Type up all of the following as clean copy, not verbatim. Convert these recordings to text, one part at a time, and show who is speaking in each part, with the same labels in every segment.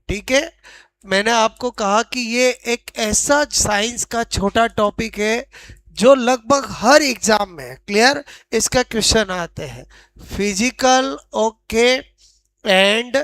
Speaker 1: ठीक है। मैंने आपको कहा कि ये एक ऐसा साइंस का छोटा टॉपिक है जो लगभग हर एग्जाम में क्लियर इसका क्वेश्चन आते हैं। Physical okay and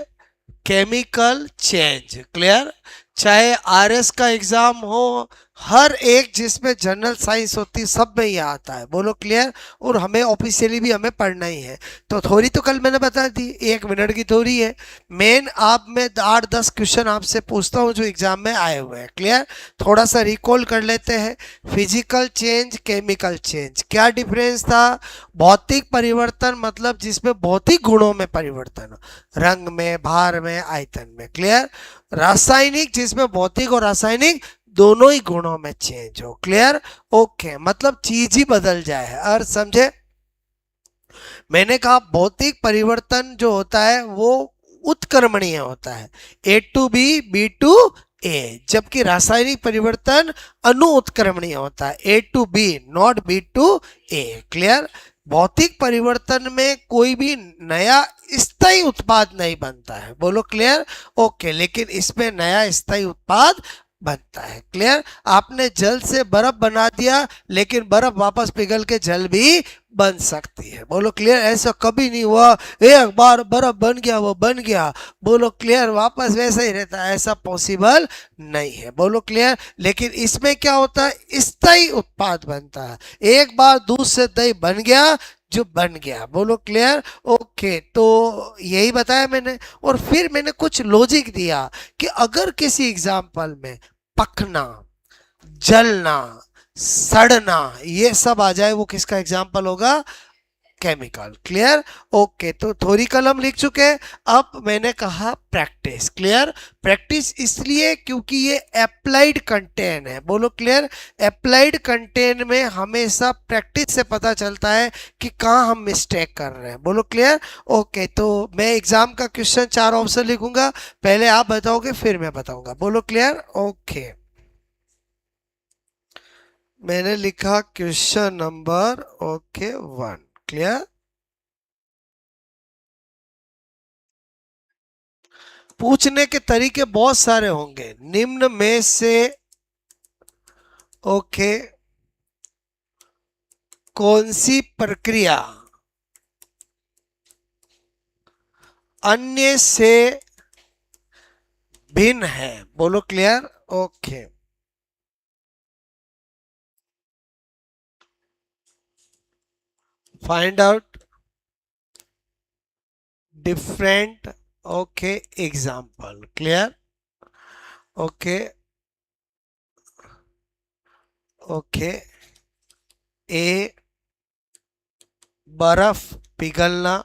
Speaker 1: chemical change clear, चाहे आरएस का एग्जाम हो, हर एक जिसमें जनरल साइंस होती है सब में ये आता है, बोलो क्लियर। और हमें ऑफिशियली भी हमें पढ़ना ही है। तो थ्योरी तो कल मैंने बता दी, 1 मिनट की थ्योरी है। मेन आप मैं 8-10 क्वेश्चन आपसे पूछता हूँ जो एग्जाम में आए हुए हैं, क्लियर। थोड़ा सा रिकॉल कर लेते हैं। फिजिकल चेंज केमिकल चेंज, क्या डिफरेंस था? भौतिक परिवर्तन मतलब जिसमें भौतिक गुणों में परिवर्तन, रंग में, भार में, आयतन में, क्लियर। रासायनिक जिसमें भौतिक और रासायनिक दोनों ही गुणों में चेंज हो, क्लियर। ओके मतलब चीज ही बदल जाए, और समझे। मैंने कहा भौतिक परिवर्तन जो होता है वो उत्क्रमणीय होता है, A to B, B to A, जबकि रासायनिक परिवर्तन अनु उत्क्रमणीय होता है, A to B not B to A, clear. भौतिक परिवर्तन में कोई भी नया स्थायी उत्पाद नहीं बनता है, बोलो क्लियर। ओके, लेकिन इसमें नया स्थायी उत्पाद बनता है, क्लियर। आपने जल से बर्फ बना दिया, लेकिन बर्फ वापस पिघल के जल भी बन सकती है, बोलो क्लियर। ऐसा कभी नहीं हुआ एक बार बर्फ बन गया वो बन गया, बोलो क्लियर, वापस वैसा ही रहता है, ऐसा पॉसिबल नहीं है, बोलो क्लियर। लेकिन इसमें क्या होता है, स्थायी उत्पाद बनता है। एक बार दूध से दही बन गया जो बन गया, बोलो क्लियर। ओके, तो यही बताया मैंने। और फिर मैंने कुछ लॉजिक दिया कि अगर किसी एग्जाम्पल में पकना, जलना, सड़ना ये सब आ जाए, वो किसका एग्जाम्पल होगा? Chemical, clear. ओके, तो थोड़ी कलम लिख चुके हैं। अब मैंने कहा प्रैक्टिस, क्लियर। प्रैक्टिस इसलिए क्योंकि ये अप्लाइड कंटेंट है, बोलो क्लियर। अप्लाइड कंटेंट में हमेशा प्रैक्टिस से पता चलता है कि कहाँ हम मिस्टेक कर रहे हैं, बोलो क्लियर। ओके, तो मैं एग्जाम का क्वेश्चन 4 ऑप्शन लिखूंगा, पहले आप बताओगे फिर मैं बताऊंगा, बोलो क्लियर। ओके, मैंने लिखा क्वेश्चन नंबर ओके 1, क्लियर। पूछने के तरीके बहुत सारे होंगे, निम्न में से ओके कौन सी प्रक्रिया अन्य से भिन्न है, बोलो clear. Okay, find out different okay example, clear. Okay okay, ए बर्फ पिघलना,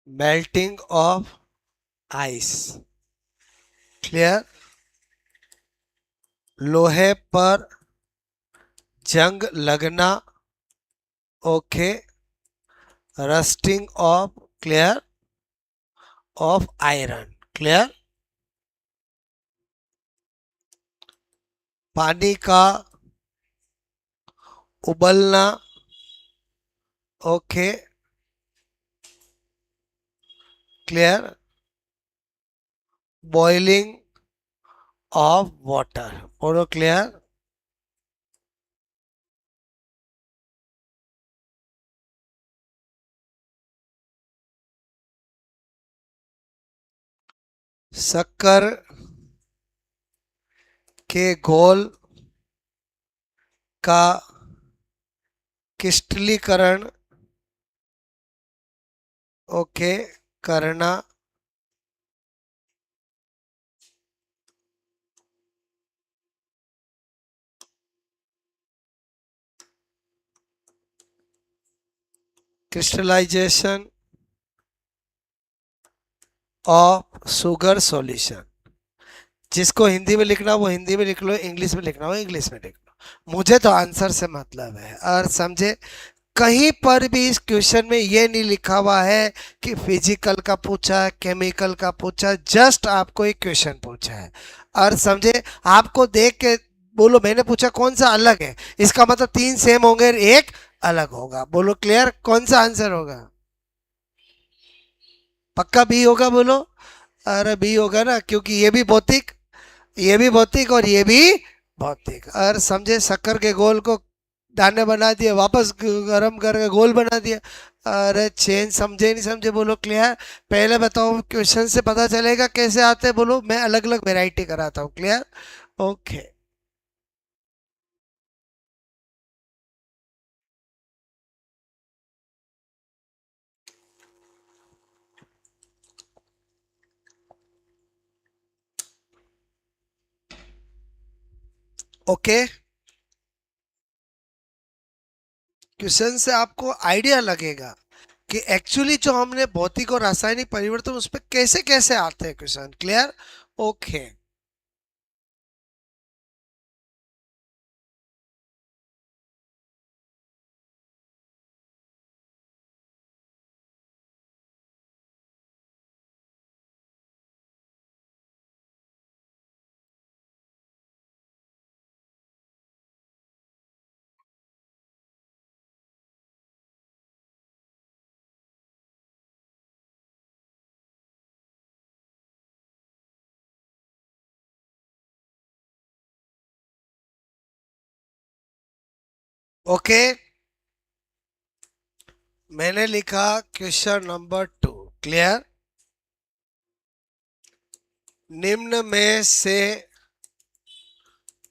Speaker 1: मेल्टिंग ऑफ आइस, क्लियर। लोहे पर जंग लगना, okay. Rusting of, clear, of iron, clear. पानी का उबलना, okay, clear. Boiling of water, बोलो क्लियर। शक्कर के घोल का क्रिस्टलीकरण, ओके, करना, क्रिस्टलाइजेशन ऑफ शुगर सॉल्यूशन। जिसको हिंदी में लिखना वो हिंदी में लिख लो, इंग्लिश में लिखना हो इंग्लिश में लिख लो, मुझे तो आंसर से मतलब है, और समझे। कहीं पर भी इस क्वेश्चन में ये नहीं लिखा हुआ है कि फिजिकल का पूछा है, केमिकल का पूछा, जस्ट आपको एक क्वेश्चन पूछा है, और समझे। आपको देख के बोलो, मैंने पूछा कौन सा अलग है, इसका मतलब तीन सेम होंगे, एक अलग होगा। बोलो क्लियर, कौन सा आंसर होगा? पक्का बी होगा बोलो। अरे बी होगा ना, क्योंकि ये भी भौतिक, ये भी भौतिक और ये भी भौतिक। और समझे, शक्कर के गोल को दाने बना दिए, वापस गर्म करके गोल बना दिया। अरे चेंज समझे नहीं समझे? बोलो क्लियर। पहले बताओ, क्वेश्चन से पता चलेगा कैसे आते हैं। बोलो, मैं अलग अलग वेराइटी कराता हूँ। क्लियर? ओके। ओके, क्वेश्चन से आपको आइडिया लगेगा कि एक्चुअली जो हमने भौतिक और रासायनिक परिवर्तन उस पर कैसे कैसे आते हैं क्वेश्चन। क्लियर? ओके। ओके, मैंने लिखा क्वेश्चन नंबर 2। क्लियर? निम्न में से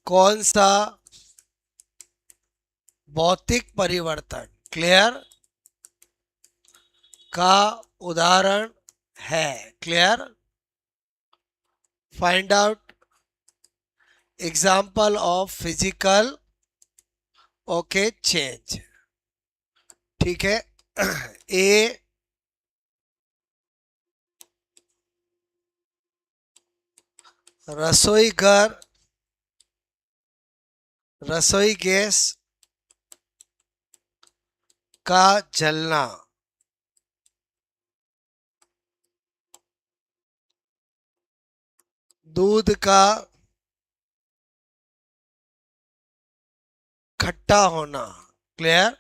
Speaker 1: कौन सा भौतिक परिवर्तन, क्लियर, का उदाहरण है? Clear? Find out example of physical, okay, change. ठीक है। ए, रसोई घर, रसोई गैस का जलना। दूध का खट्टा होना। क्लियर?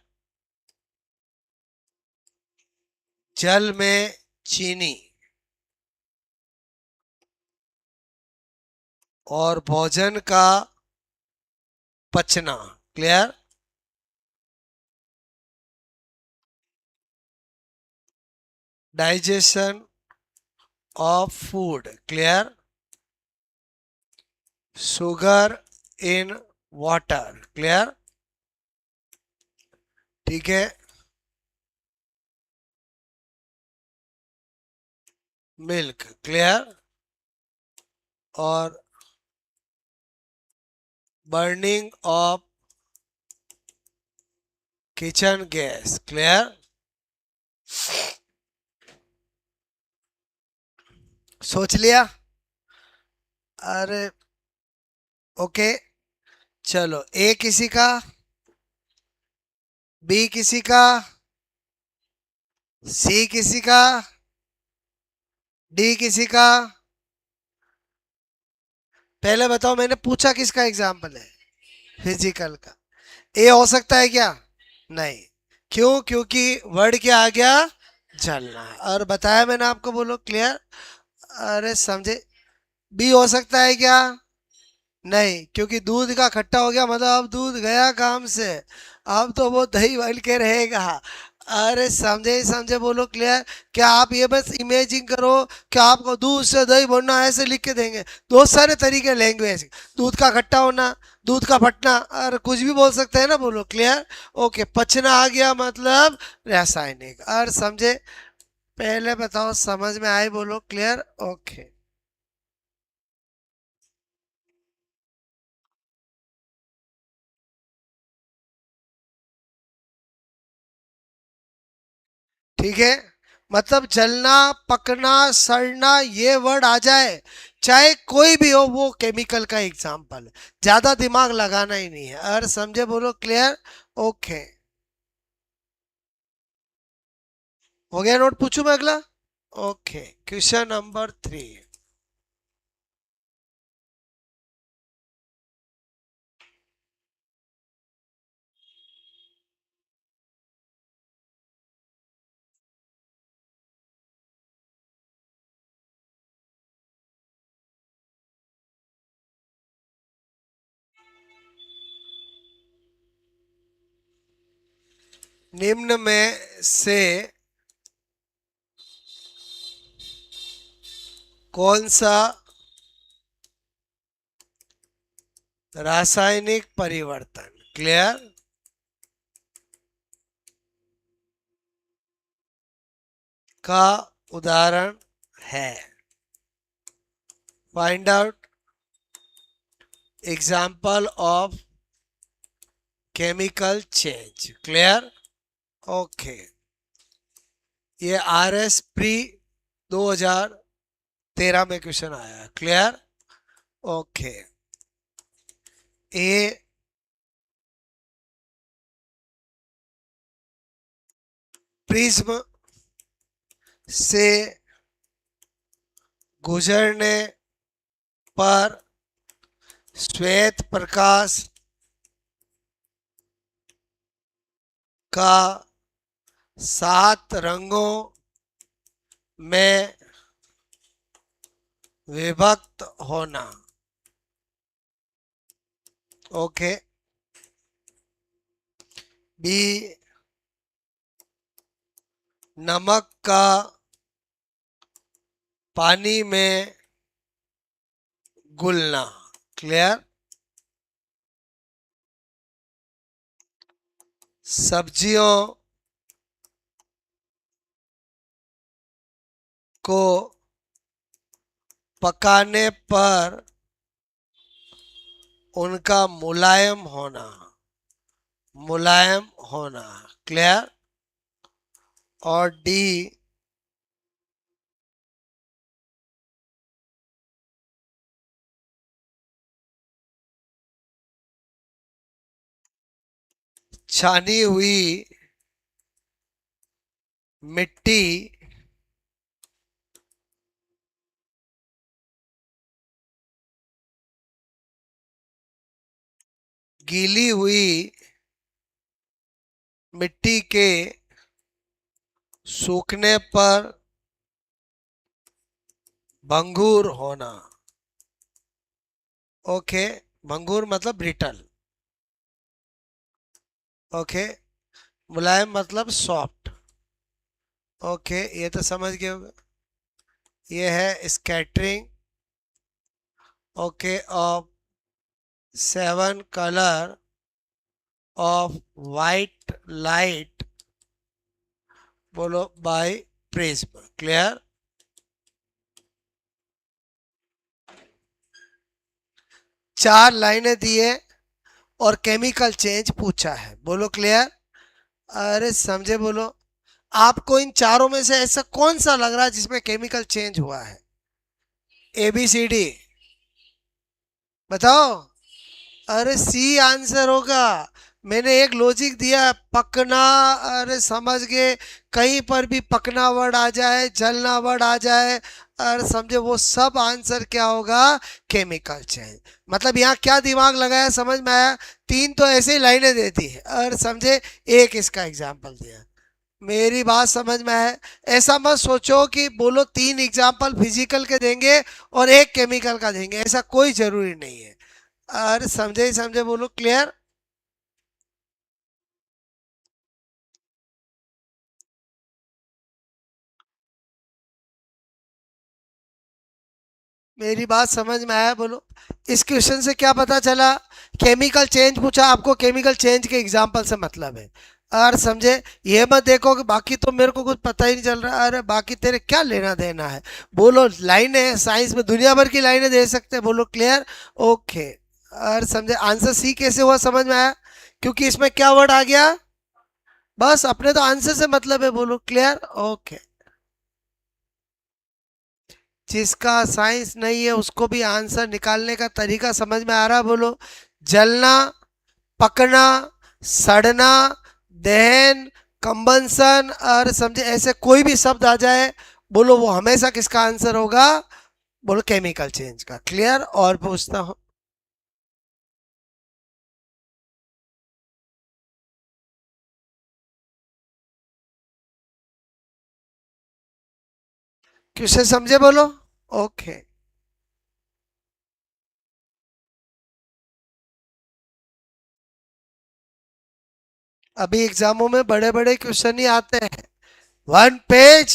Speaker 1: जल में चीनी और भोजन का पचना। Clear? Digestion of food. Clear? Sugar in water. Clear? ठीक है। मिल्क। क्लियर? और burning of kitchen gas. Clear? सोच लिया? अरे ओके, चलो, ए किसी का, बी किसी का, सी किसी का, डी किसी का। पहले बताओ, मैंने पूछा किसका एग्जाम्पल है? फिजिकल का। ए हो सकता है क्या? नहीं। क्यों? क्योंकि वर्ड क्या आ गया? जलना। और बताया मैंने आपको। बोलो क्लियर। अरे समझे? बी हो सकता है क्या? नहीं, क्योंकि दूध का खट्टा हो गया, मतलब अब दूध गया काम से, अब तो वो दही बन के रहेगा। अरे समझे ही समझे? बोलो क्लियर। क्या आप ये बस इमेजिन करो, क्या आपको दूध से दही बनना ऐसे लिख के देंगे? बहुत सारे तरीके लैंग्वेज, दूध का खट्टा होना, दूध का फटना, और कुछ भी बोल सकते हैं ना। बोलो क्लियर। ओके, पचना आ गया मतलब रासायनिक। और समझे? पहले बताओ, समझ में आए? बोलो क्लियर। ओके। ठीक है, मतलब जलना, पकना, सड़ना, ये वर्ड आ जाए, चाहे कोई भी हो, वो केमिकल का एग्जाम्पल है। ज्यादा दिमाग लगाना ही नहीं है। और समझे? बोलो क्लियर। ओके, हो गया नोट? पूछू मैं अगला? Okay, question number 3। निम्न में से कौन सा रासायनिक परिवर्तन, क्लियर, का उदाहरण है? Find out example of chemical change, clear, okay. ये आर एस प्री 2013 में क्वेश्चन आया, क्लियर, ओके। ए प्रिज्म से गुजरने पर श्वेत प्रकाश का 7 रंगों में विभक्त होना, ओके। बी नमक का पानी में घुलना, क्लियर। सब्जियों को पकाने पर उनका मुलायम होना, क्लियर। और डी छानी हुई मिट्टी गीली हुई मिट्टी के सूखने पर भंगुर होना, ओके। भंगुर मतलब ब्रिटल, ओके। मुलायम मतलब सॉफ्ट, ओके। ये तो समझ गए होंगे। ये है scattering, okay, of 7 colour of white light, बोलो, बाय प्रिज्म, क्लियर। 4 लाइनें दिए और केमिकल चेंज पूछा है, बोलो क्लियर। अरे समझे, बोलो। आपको इन चारों में से ऐसा कौन सा लग रहा है जिसमें केमिकल चेंज हुआ है? ए बी सी डी बताओ। अरे सी आंसर होगा। मैंने एक लॉजिक दिया, पकना। अरे समझ गए। कहीं पर भी पकना वर्ड आ जाए, जलना वर्ड आ जाए, अरे समझे, वो सब आंसर क्या होगा? Chemical change. मतलब यहाँ क्या दिमाग लगाया, समझ में आया? 3 तो ऐसे ही लाइनें देती है, और समझे, एक इसका एग्जाम्पल दिया। मेरी बात समझ में है? ऐसा मत सोचो कि बोलो 3 एग्जाम्पल फिजिकल के देंगे और एक केमिकल का देंगे, ऐसा कोई जरूरी नहीं है। अरे समझे ही समझे, बोलो क्लियर। मेरी बात समझ में आया, बोलो। इस क्वेश्चन से क्या पता चला? केमिकल चेंज पूछा, आपको केमिकल चेंज के एग्जाम्पल से मतलब है। और समझे, ये मत देखो कि बाकी तो मेरे को कुछ पता ही नहीं चल रहा। अरे बाकी तेरे क्या लेना देना है? बोलो, लाइनें साइंस में दुनिया भर की लाइनें दे सकते हैं, बोलो क्लियर, ओके। और समझे, आंसर सी कैसे हुआ समझ में आया? क्योंकि इसमें क्या वर्ड आ गया? बस अपने तो आंसर से मतलब है, बोलो क्लियर, ओके। जिसका साइंस नहीं है उसको भी आंसर निकालने का तरीका समझ में आ रहा, बोलो। जलना, पकना, सड़ना, दहन, कंबंसन, और समझे ऐसे कोई भी शब्द आ जाए, बोलो वो हमेशा किसका आंसर होगा? बोलो केमिकल चेंज का, क्लियर। और पूछता हूं, क्वेश्चन समझे, बोलो, ओके। अभी एग्जामों में बड़े बड़े क्वेश्चन ही आते हैं, 1 पेज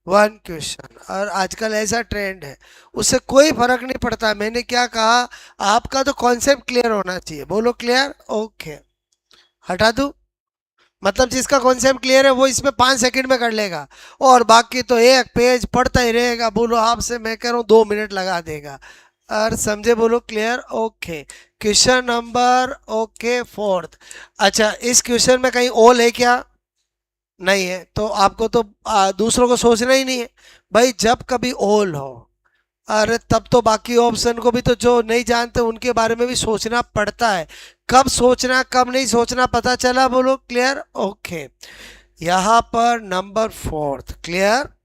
Speaker 1: 1 क्वेश्चन, और आजकल ऐसा ट्रेंड है, उससे कोई फर्क नहीं पड़ता। मैंने क्या कहा, आपका तो कॉन्सेप्ट क्लियर होना चाहिए। बोलो क्लियर, ओके। हटा दूं? मतलब जिसका कॉन्सेप्ट क्लियर है वो इसमें 5 सेकंड में कर लेगा, और बाकी तो एक पेज पढ़ता ही रहेगा। बोलो आपसे मैं कह रहा हूँ 2 मिनट लगा देगा। और समझे? बोलो clear, okay. Question number, okay, fourth. अच्छा, इस क्वेश्चन में कहीं ओल है क्या? नहीं है, तो आपको तो दूसरों को सोचना ही नहीं है। भाई जब कभी ओल हो, अरे तब तो बाकी ऑप्शन को भी तो, जो नहीं जानते उनके बारे में भी सोचना पड़ता है। कब सोचना कब नहीं सोचना पता चला? बोलो क्लियर, ओके। यहाँ पर नंबर फोर्थ, क्लियर।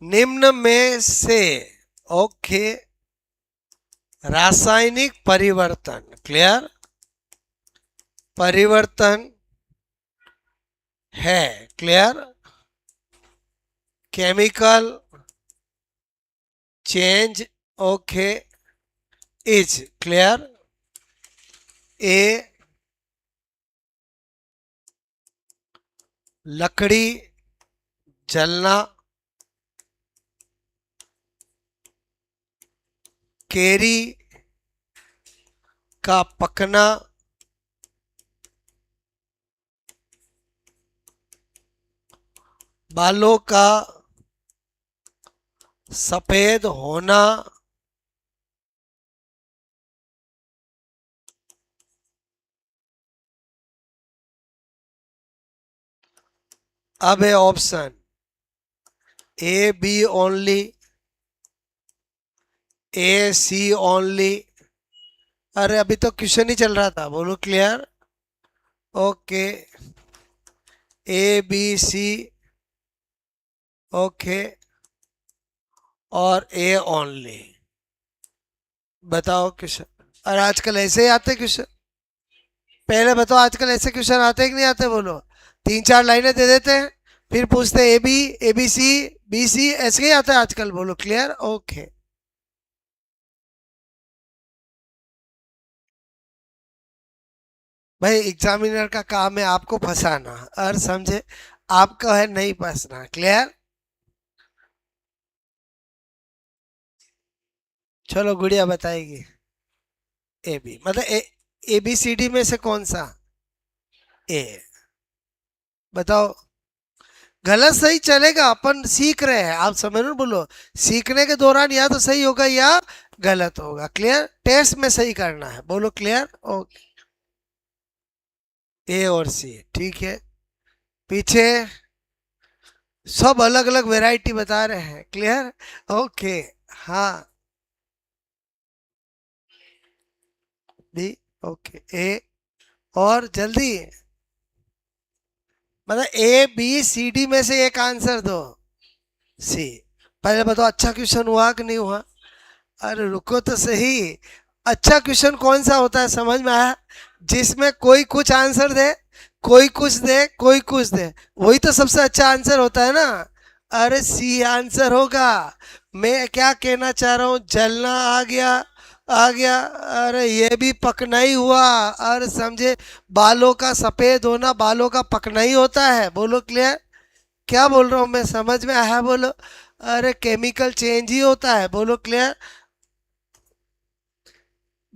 Speaker 1: निम्न में से, ओके, रासायनिक परिवर्तन, क्लियर, परिवर्तन है, clear, chemical change, okay, is, clear, ए लकड़ी जलना, केरी का पकना, बालों का सफेद होना, अब है option A B only, A C only. अरे अभी तो क्वेश्चन ही चल रहा था, बोलो clear, okay, A B C, okay, और ए ओनली। बताओ क्वेश्चन। और आजकल ऐसे ही आते क्वेश्चन? पहले बताओ, आजकल ऐसे क्वेश्चन आते हैं कि नहीं आते? बोलो। 3 4 लाइनें दे देते हैं, फिर पूछते हैं ए बी सी, बी सी, ऐसे ही आता है आजकल। बोलो क्लियर, ओके। भाई एग्जामिनर का काम है आपको फंसाना, और समझे, आपका है नहीं फंसना, क्लियर। चलो गुड़िया बताएगी। ए बी मतलब ए बी सी डी में से कौन सा? ए। बताओ। गलत सही चलेगा, अपन सीख रहे हैं, आप समझ लो। बोलो, सीखने के दौरान या तो सही होगा या गलत होगा, क्लियर। टेस्ट में सही करना है, बोलो क्लियर, ओके। ए और सी, ठीक है। पीछे सब अलग अलग वैरायटी बता रहे हैं, क्लियर, ओके। हाँ, बी, ओके, ए, और जल्दी, मतलब ए बी सी डी में से एक आंसर दो। सी। पहले बताओ, अच्छा क्वेश्चन हुआ कि नहीं हुआ? अरे रुको तो सही। अच्छा क्वेश्चन कौन सा होता है, समझ में आया? जिसमें कोई कुछ आंसर दे, कोई कुछ दे, कोई कुछ दे, वही तो सबसे अच्छा आंसर होता है ना। अरे सी आंसर होगा। मैं क्या कहना चाह रहा हूँ, जलना आ गया, आ गया। अरे ये भी पकना ही हुआ। अरे समझे, बालों का सफेद होना बालों का पकना ही होता है। बोलो क्लियर। क्या बोल रहा हूँ मैं, समझ में आया? बोलो। अरे केमिकल चेंज ही होता है, बोलो क्लियर।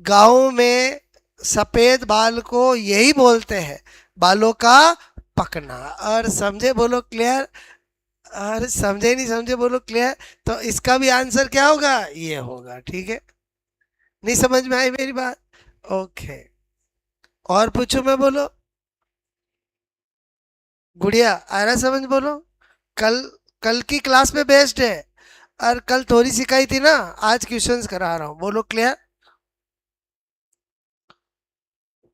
Speaker 1: गाँव में सफेद बाल को यही बोलते हैं, बालों का पकना। और समझे? बोलो क्लियर। और समझे नहीं समझे? बोलो क्लियर। तो इसका भी आंसर क्या होगा? ये होगा, ठीक है। नहीं समझ में आई मेरी बात? ओके। और पूछो मैं, बोलो। गुड़िया आ रहा समझ? बोलो। कल, कल की क्लास में बेस्ड है, और कल थोड़ी सिखाई थी ना, आज क्वेश्चंस करा रहा हूँ। बोलो क्लियर।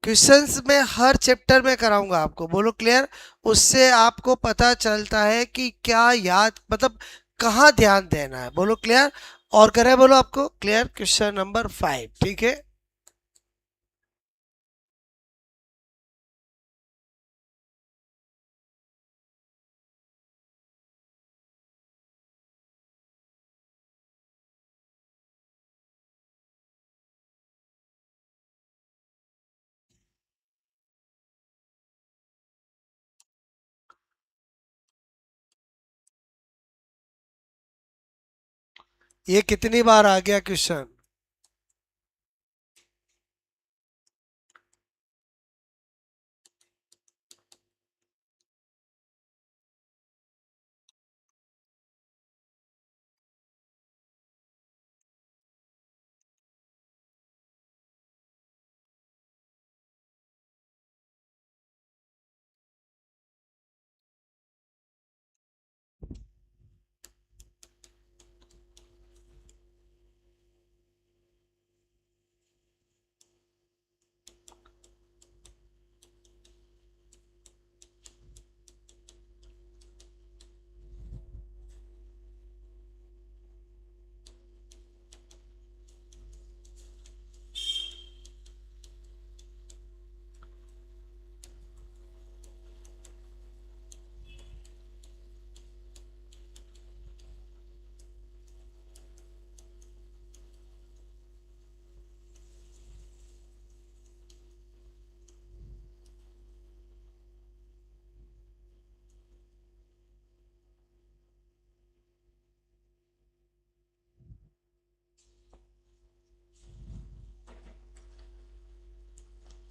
Speaker 1: क्वेश्चंस में हर चैप्टर में कराऊंगा आपको, बोलो क्लियर। उससे आपको पता चलता है कि क्या याद, मतलब कहाँ ध्यान देना है, बोलो क्लियर। और करे, बोलो आपको क्लियर। क्वेश्चन नंबर 5, ठीक है। ये कितनी बार आ गया क्वेश्चन?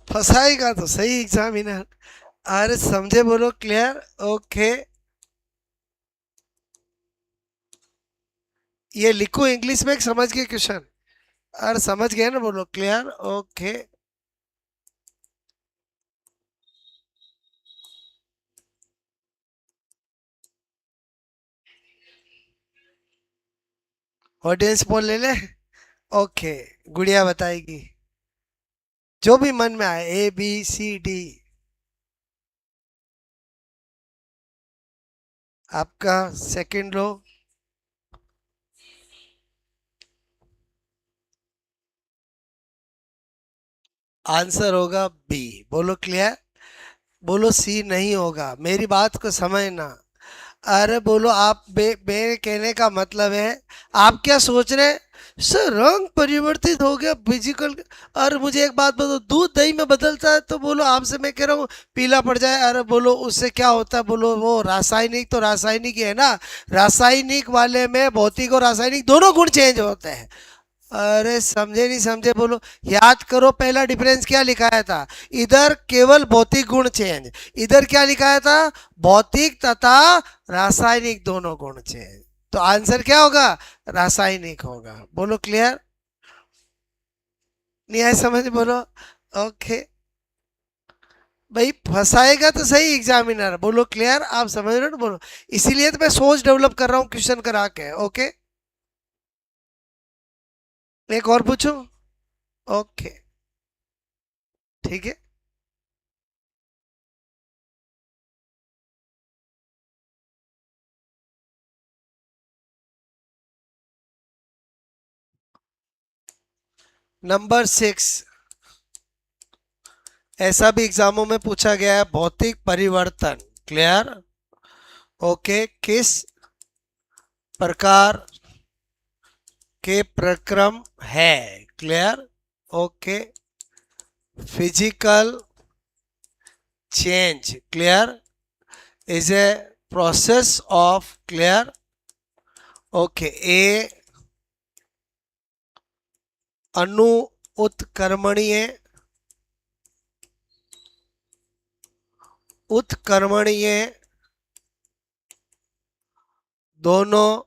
Speaker 1: फंसाएगा तो सही एग्जामिनर। अरे समझे बोलो क्लियर? ओके। ये लिखो इंग्लिश में, समझ गए क्वेश्चन? अरे समझ गए ना, बोलो क्लियर? ओके। ऑडियंस पोल ले ले। ओके, गुड़िया बताएगी जो भी मन में आए, ABCD। आपका सेकंड लो। आंसर होगा बी। बोलो क्लियर? बोलो सी नहीं होगा, मेरी बात को समझना। अरे बोलो आप मेरे कहने का मतलब है, आप क्या सोच रहे हैं? सर रंग परिवर्तित हो गया फिजिकल। अरे मुझे एक बात बताओ, दूध दही में बदलता है तो बोलो आपसे मैं कह रहा हूँ पीला पड़ जाए, अरे बोलो उससे क्या होता है? बोलो वो रासायनिक तो रासायनिक ही है ना। रासायनिक वाले में भौतिक और रासायनिक दोनों गुण चेंज होते हैं। अरे समझे नहीं समझे? बोलो। याद करो पहला डिफरेंस क्या लिखाया था? इधर केवल भौतिक गुण चेंज, इधर क्या लिखाया था? भौतिक तथा रासायनिक दोनों गुण चेंज। तो आंसर क्या होगा? रासायनिक होगा। बोलो क्लियर? नहीं आए समझ? बोलो। ओके। भाई फंसाएगा तो सही एग्जामिनर। बोलो क्लियर? आप समझ रहे हो ना? बोलो। इसीलिए तो मैं सोच डेवलप कर रहा हूँ क्वेश्चन करा के। ओके। एक और पूछूं? ओके, ठीक है। नंबर 6, ऐसा भी एग्जामों में पूछा गया है, भौतिक परिवर्तन। क्लियर? ओके, किस प्रकार के प्रक्रम है? Clear? Okay, physical change. Clear? Is a process of. Clear? Okay, ए अणु उत्क्रमणीय, उत्क्रमणीय दोनों,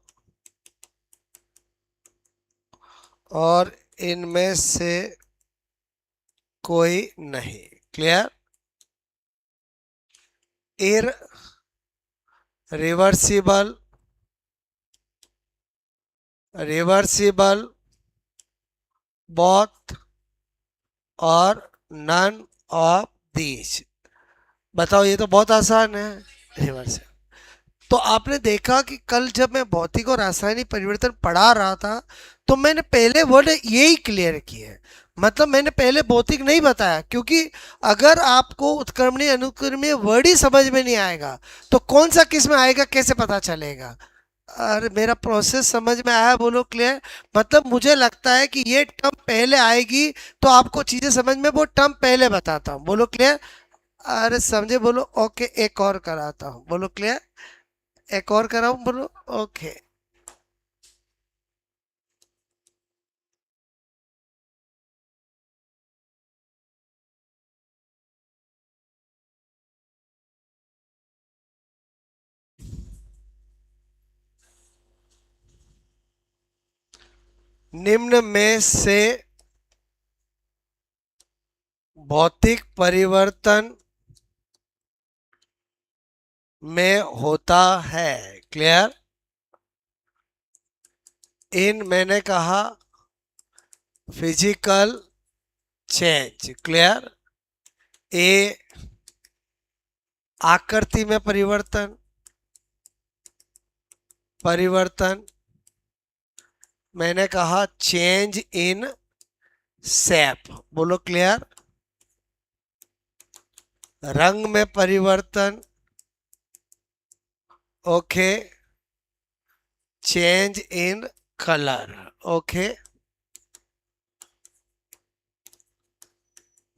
Speaker 1: और इनमें से कोई नहीं। क्लियर? एर रिवर्सिबल, रिवर्सिबल बोथ और नन ऑफ दीज। बताओ, ये तो बहुत आसान है। रिवर्स। तो आपने देखा कि कल जब मैं भौतिक और रासायनिक परिवर्तन पढ़ा रहा था तो मैंने पहले वर्ड यही क्लियर किए। मतलब मैंने पहले भौतिक नहीं बताया, क्योंकि अगर आपको उत्क्रमणीय अनुक्रमणीय वर्ड ही समझ में नहीं आएगा तो कौन सा किस में आएगा, कैसे पता चलेगा? अरे मेरा प्रोसेस समझ में आया? बोलो क्लियर? मतलब मुझे लगता है कि ये टर्म पहले आएगी तो आपको चीजें समझ में, वो टर्म पहले बताता हूँ। बोलो क्लियर? अरे समझे? बोलो ओके। एक और कराता हूँ। बोलो क्लियर? एक और कराऊं? बोलो ओके। निम्न में से भौतिक परिवर्तन में होता है। क्लियर? इन मैंने कहा फिजिकल चेंज। क्लियर? ए आकृति में परिवर्तन, मैंने कहा चेंज इन शेप। बोलो क्लियर? रंग में परिवर्तन, okay, change in colour, okay.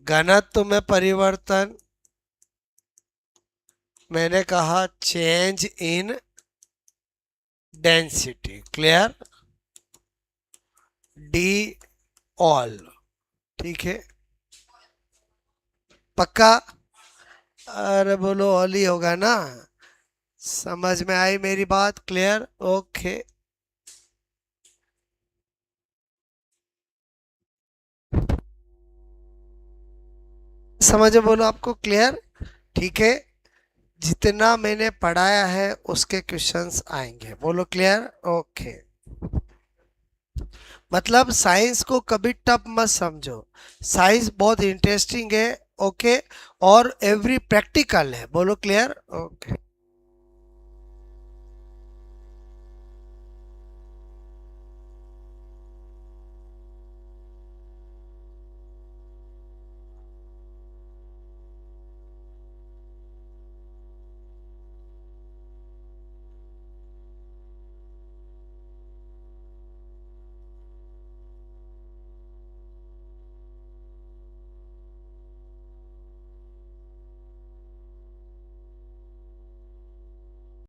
Speaker 1: घनत्व में परिवर्तन, मैंने कहा change in density. Clear? D all. ठीक है, पक्का? अरे बोलो ऑल ही होगा ना। समझ में आई मेरी बात? क्लियर? ओके। समझ में? बोलो आपको क्लियर? ठीक है, जितना मैंने पढ़ाया है उसके क्वेश्चंस आएंगे। बोलो क्लियर? ओके। मतलब साइंस को कभी टफ मत समझो, साइंस बहुत इंटरेस्टिंग है, ओके, और एवरी प्रैक्टिकल है। बोलो क्लियर? ओके।